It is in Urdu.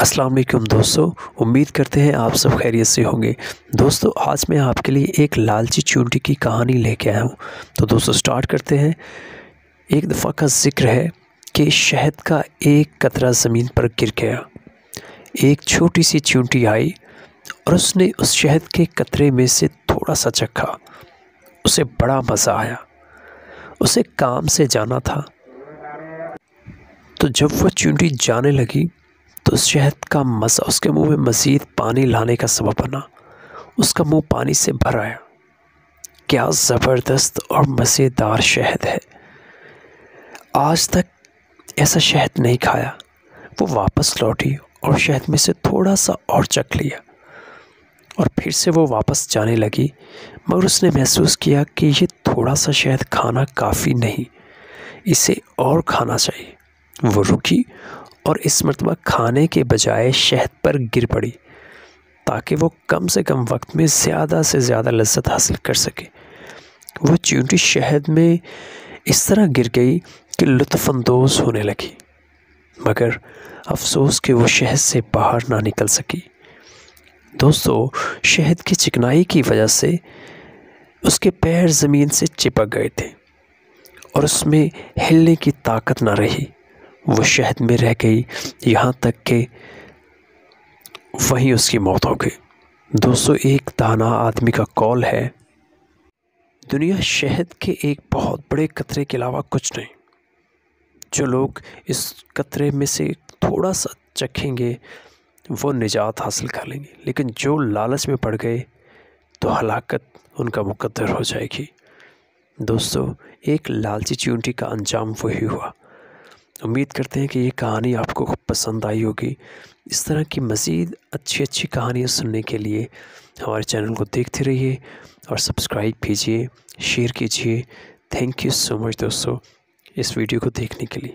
السلام علیکم دوستو، امید کرتے ہیں آپ سب خیریت سے ہوں گے۔ دوستو آج میں آپ کے لیے ایک لالچی چیونٹی کی کہانی لے کے آیا ہوں۔ تو دوستو سٹارٹ کرتے ہیں۔ ایک دفعہ کا ذکر ہے کہ شہد کا ایک قطرہ زمین پر گر گیا۔ ایک چھوٹی سی چیونٹی آئی اور اس نے اس شہد کے قطرے میں سے تھوڑا سا چکھا۔ اسے بڑا مزہ آیا۔ اسے کام سے جانا تھا، تو جب وہ چیونٹی جانے لگی تو اس شہد کا مزہ اس کے منہ میں مزید پانی لانے کا سبب بنا۔ اس کا منہ پانی سے بھر آیا۔ کیا زبردست اور مزیدار شہد ہے! آج تک ایسا شہد نہیں کھایا۔ وہ واپس لوٹی اور شہد میں سے تھوڑا سا اور چکھ لیا، اور پھر سے وہ واپس جانے لگی، مگر اس نے محسوس کیا کہ یہ تھوڑا سا شہد کھانا کافی نہیں، اسے اور کھانا چاہیے۔ وہ رکی اور اس مرتبہ کھانے کے بجائے شہد پر گر پڑی تاکہ وہ کم سے کم وقت میں زیادہ سے زیادہ لذت حاصل کر سکے۔ وہ چیونٹی شہد میں اس طرح گر گئی کہ لطف اندوز ہونے لگی، مگر افسوس کہ وہ شہد سے باہر نہ نکل سکی۔ دوستو شہد کی چکنائی کی وجہ سے اس کے پیر زمین سے چپک گئے تھے اور اس میں ہلنے کی طاقت نہ رہی۔ وہ شہد میں رہ گئی یہاں تک کہ وہیں اس کی موت ہو گئی۔ دوستو ایک دانا آدمی کا قول ہے، دنیا شہد کے ایک بہت بڑے قطرے کے علاوہ کچھ نہیں۔ جو لوگ اس قطرے میں سے تھوڑا سا چکھیں گے وہ نجات حاصل کر لیں گے، لیکن جو لالچ میں پڑ گئے تو ہلاکت ان کا مقدر ہو جائے گی۔ دوستو ایک لالچی چیونٹی کا انجام وہی ہوا۔ امید کرتے ہیں کہ یہ کہانی آپ کو پسند آئی ہوگی۔ اس طرح کی مزید اچھی کہانیاں سننے کے لیے ہمارے چینل کو دیکھتے رہیے اور سبسکرائب کیجیے، شیئر کیجیے۔ تھینک یو سو مچ دوستو اس ویڈیو کو دیکھنے کے لیے۔